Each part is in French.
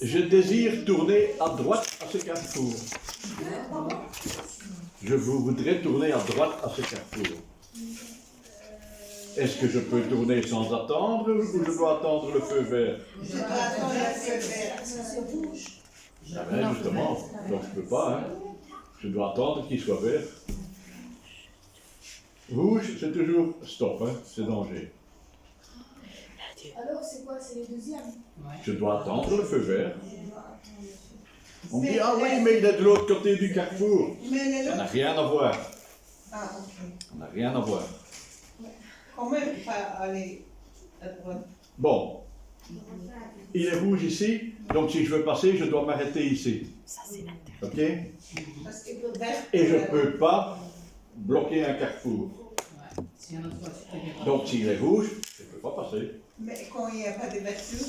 Je désire tourner à droite à ce carrefour. Je voudrais tourner à droite à ce carrefour. Est-ce que je peux tourner sans attendre ou je dois attendre le feu vert? Je dois attendre le feu vert. Ah ben justement, donc je ne peux pas. Hein. Je dois attendre qu'il soit vert. Rouge, c'est toujours stop, hein, c'est danger. Alors c'est quoi? C'est les deuxièmes? Je dois attendre le feu vert. On me dit, ah oui, mais il est de l'autre côté du carrefour. Ça n'a rien à voir. Ah, ok. Ça n'a rien à voir. Comment il faut aller à droite? Bon. Il est rouge ici, donc si je veux passer, je dois m'arrêter ici. Ok? Parce que le vert. Et je ne peux pas bloquer un carrefour. Donc s'il est rouge, je ne peux pas passer. Mais quand il n'y a pas de voiture,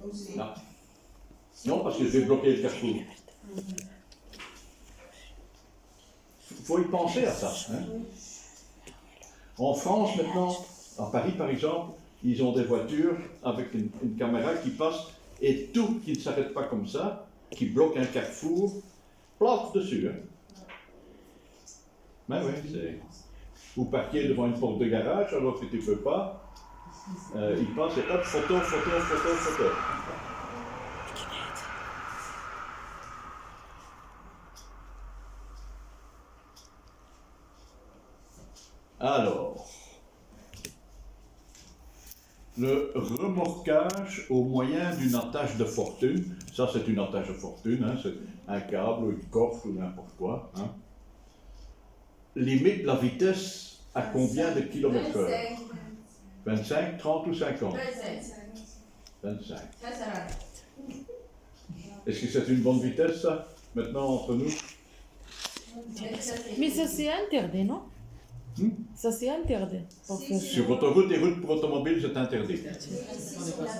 aussi. Non. Non, parce que je vais bloquer le carrefour. Il faut y penser à ça. Hein. En France, maintenant, à Paris par exemple, ils ont des voitures avec une caméra qui passe et tout qui ne s'arrête pas comme ça, qui bloque un carrefour, plaf dessus. Hein. Ben oui, c'est... Ou parquer devant une porte de garage alors que tu ne peux pas. Il passe et hop, photo. Alors, le remorquage au moyen d'une attache de fortune, ça c'est une attache de fortune, hein, c'est un câble ou une coffre ou n'importe quoi. Hein. Limite la vitesse à combien de kilomètres heure? 25, 30 ou 50? 25. Est-ce que c'est une bonne vitesse ça, maintenant entre nous? Mais ça c'est interdit, non? Ça c'est interdit. Sur autoroute et routes pour automobiles, c'est interdit.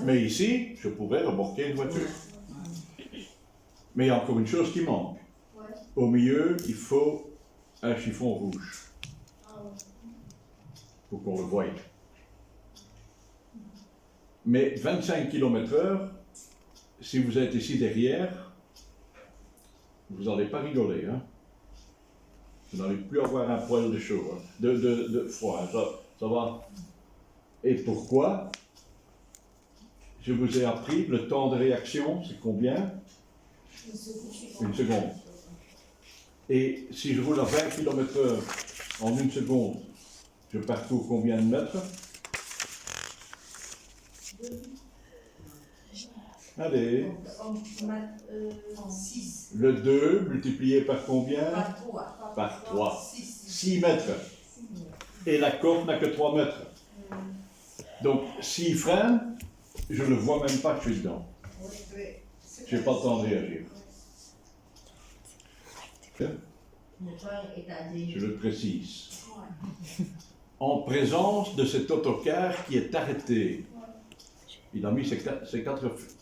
Mais ici, je pourrais remorquer une voiture. Mais il y a encore une chose qui manque. Au milieu, il faut un chiffon rouge. Pour qu'on le voie. Mais 25 km/h, si vous êtes ici derrière, vous n'allez pas rigoler. Hein? Vous n'allez plus avoir un poil de chaud, hein? de froid, hein? Ça va. Et pourquoi? Je vous ai appris, le temps de réaction, c'est combien? Une seconde. Et si je roule à 20 km/h en une seconde, je parcours combien de mètres? Allez. Le 2 multiplié par combien? Par 3. 6 mètres. Et la corde n'a que 3 mètres. Donc, s'il freine, je ne vois même pas que je suis dedans. Je n'ai pas le temps de réagir. Je le précise. En présence de cet autocar qui est arrêté. Il a mis ses 4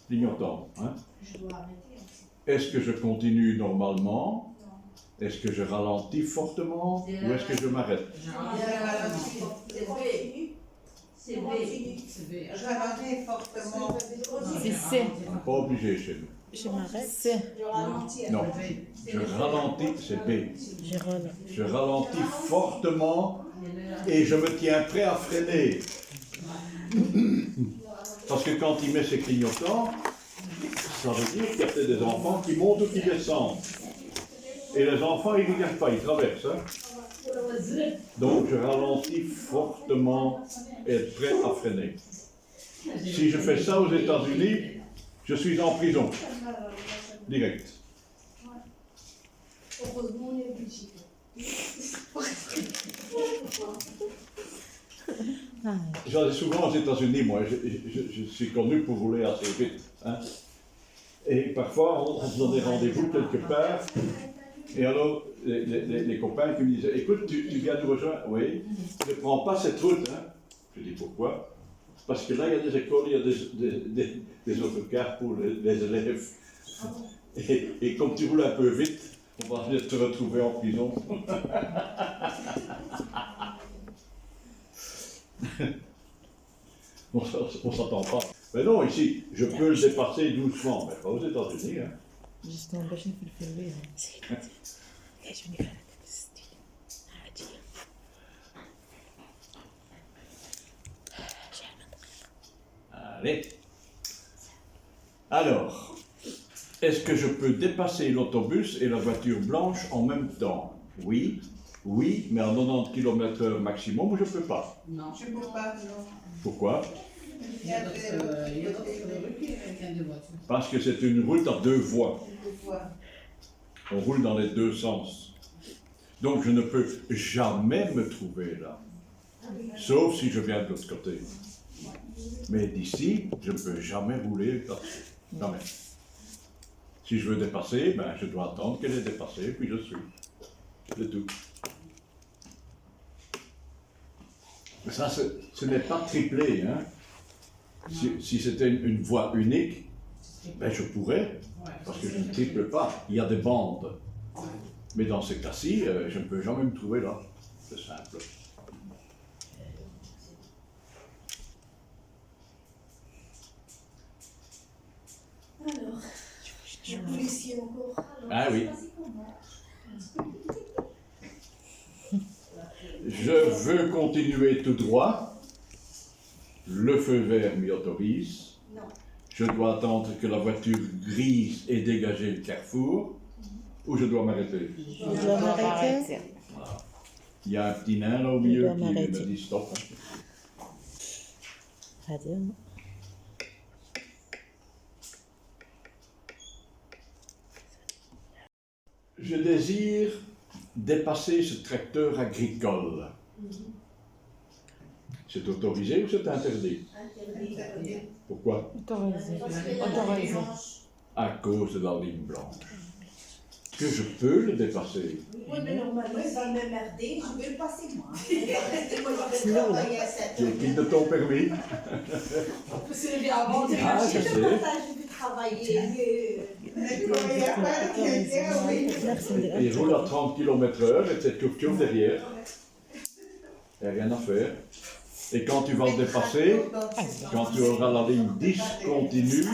clignotants. Hein? Est-ce que je continue normalement? Est-ce que je ralentis fortement? Ou est-ce que je m'arrête? C'est B. Je ralentis fortement. C'est C. Pas obligé chez nous. Je m'arrête. C. Non, je ralentis, c'est B. Je ralentis fortement et je me tiens prêt à freiner. Parce que quand il met ses clignotants, ça veut dire qu'il y a peut-être des enfants qui montent ou qui descendent. Et les enfants, ils ne regardent pas, ils traversent. Hein? Donc, je ralentis fortement et être prêt à freiner. Si je fais ça aux États-Unis, je suis en prison. Direct. J'allais souvent aux États-Unis, moi. Je suis connu pour rouler assez vite. Hein? Et parfois, on se donne des rendez-vous quelque part. Et alors, les copains qui me disaient, écoute, tu viens nous rejoindre? Oui. Ne prends pas cette route. Hein? Je dis, pourquoi? Parce que là, il y a des écoles, il y a des autocars pour les élèves. Et comme tu roules un peu vite, on va venir te retrouver en prison. On s'entend pas. Mais non, ici, je peux le dépasser doucement, mais pas aux États-Unis. Hein. Juste un bâche في الفيلم. ليش مني خلك تستيل؟ عادي. Allez. Alors, est-ce que je peux dépasser l'autobus et la voiture blanche en même temps? Oui, oui, mais à 90 km/h maximum, je ne peux pas. Non. Je peux pas, non. Pourquoi? Il y a Il y a d'autres rues qui ont des voitures. Parce que c'est une route à deux voies. voies. On roule dans les deux sens. Donc je ne peux jamais me trouver là. Sauf si je viens de l'autre côté. Mais d'ici, je ne peux jamais rouler là-dessus. Jamais. Si je veux dépasser, ben, je dois attendre qu'elle ait dépassé, puis je suis. C'est tout. Ça, ce n'est pas triplé. Hein. Si c'était une voie unique, ben, je pourrais, parce que je ne triple pas. Il y a des bandes. Mais dans ces cas-ci, je ne peux jamais me trouver là. C'est simple. Alors, je policier encore. Ah oui. Je veux continuer tout droit. Le feu vert m'y autorise. Non. Je dois attendre que la voiture grise ait dégagé le carrefour. Ou je dois m'arrêter. Je dois m'arrêter. Voilà. Il y a un petit nain là au milieu dois qui me m'arrêter. dit stop. هذا Je désire dépasser ce tracteur agricole. C'est autorisé ou c'est interdit? Interdit. Pourquoi? autorisé. Parce que Autorisé. À cause de la ligne blanche. Est-ce que je peux le dépasser? Oui, mais normalement, il va me merder, je vais le passer moi. Moi, je vais travailler à 7 Tu es quitte de ton permis? On peut se lever avant. Ah, je sais. Je vais travailler. Il n'y a pas de quelqu'un, oui. Il roule à 30 km/h et cette tour derrière. Il n'y a rien à faire. Et quand tu vas le dépasser, quand tu auras la ligne 10 continue,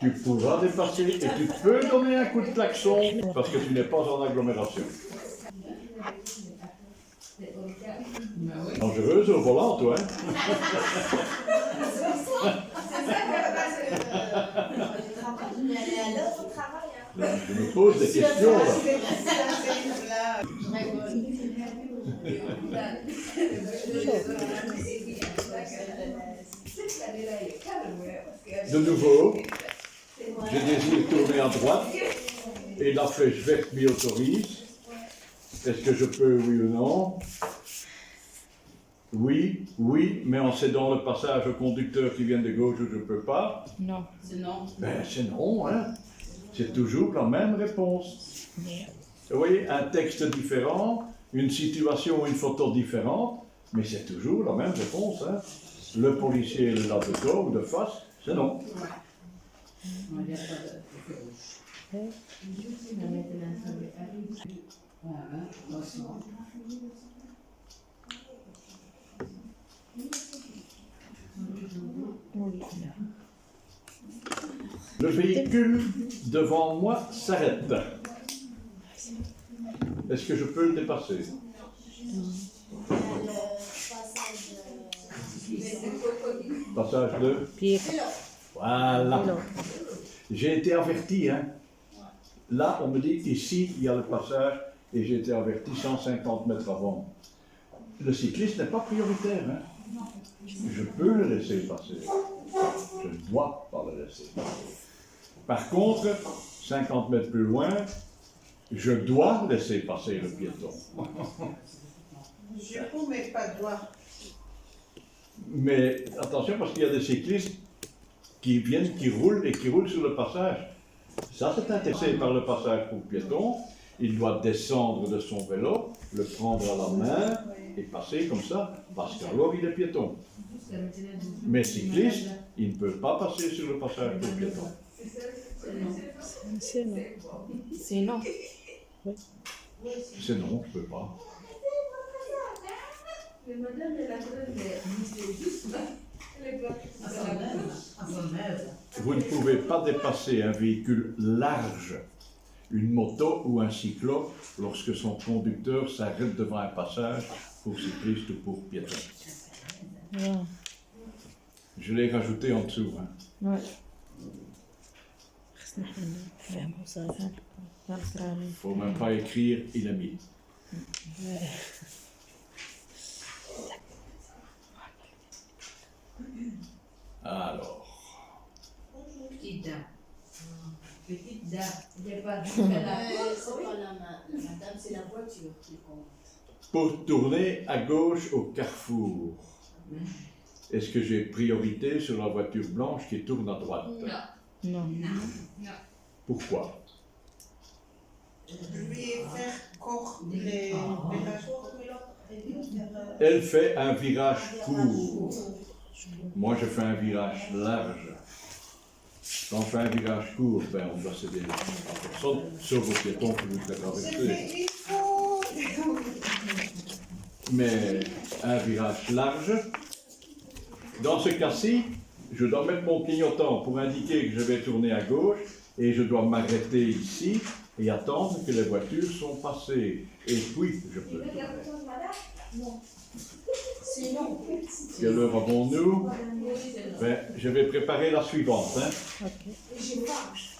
tu pourras dépasser et tu peux donner un coup de klaxon parce que tu n'es pas en agglomération. Dangereuse au volant, toi. Hein? Mais elle est à l'heure au travail. Je me pose des questions là. De nouveau, je désire tourner à droite et la flèche verte m'y autorise. Est-ce que je peux, oui ou non? Oui, oui, mais en cédant le passage au conducteur qui vient de gauche où je ne peux pas. Non. Sinon, Ben, c'est non, hein. C'est toujours la même réponse. Vous voyez, un texte différent, une situation ou une photo différente, mais c'est toujours la même réponse. Hein. Le policier est là de dos ou de face, c'est non. il n'y a pas de feu rouge. Voilà, doucement. Oui. Le véhicule devant moi s'arrête. Est-ce que je peux le dépasser? Passage de... Pied. Voilà. J'ai été averti. Hein. Là, on me dit ici, il y a le passage et j'ai été averti 150 mètres avant. Le cycliste n'est pas prioritaire. Hein. Je peux le laisser passer. Je ne dois pas le laisser passer. Par contre, 50 mètres plus loin, je dois laisser passer le piéton. Je peux, mais pas droit. Mais attention, parce qu'il y a des cyclistes qui viennent, qui roulent sur le passage. Ça, c'est intéressé par le passage pour piéton. Il doit descendre de son vélo, le prendre à la main et passer comme ça, parce qu'alors il est piéton. Mais cycliste, il ne peut pas passer sur le passage pour piéton. C'est non. C'est non. C'est non, je ne peux pas. Mais madame, elle a besoin de juste là. Elle est bloquée À sur son la œuvre, gauche. à son œuvre. Vous ne pouvez pas dépasser un véhicule large, une moto ou un cyclo, lorsque son conducteur s'arrête devant un passage pour cycliste ou pour piéton. Ouais. Je l'ai rajouté en dessous. Hein. Ouais. خصنا حنا نفهمو صافي غنقراو. Il ne faut même pas écrire, il a mis. Alors, Petite dame. Petite dame. Il n'est pas C'est dans pas la la madame, c'est la voiture qui compte. pour tourner à gauche au carrefour, est-ce que j'ai priorité sur la voiture blanche qui tourne à droite? Non. Pourquoi? Lui faire court les virages. Elle fait un virage court. Moi, je fais un virage large. Quand on fait un virage court, ben, on doit céder la personne, sauf aux piétons qui nous font traverser. Mais il faut. Mais un virage large, dans ce cas-ci, je dois mettre mon clignotant pour indiquer que je vais tourner à gauche et je dois m'arrêter ici et attendre que les voitures sont passées. Et puis, je peux tourner. Sinon, Quelle heure avons-nous? Ben, je vais préparer la suivante. Hein. Ok. Et je marche.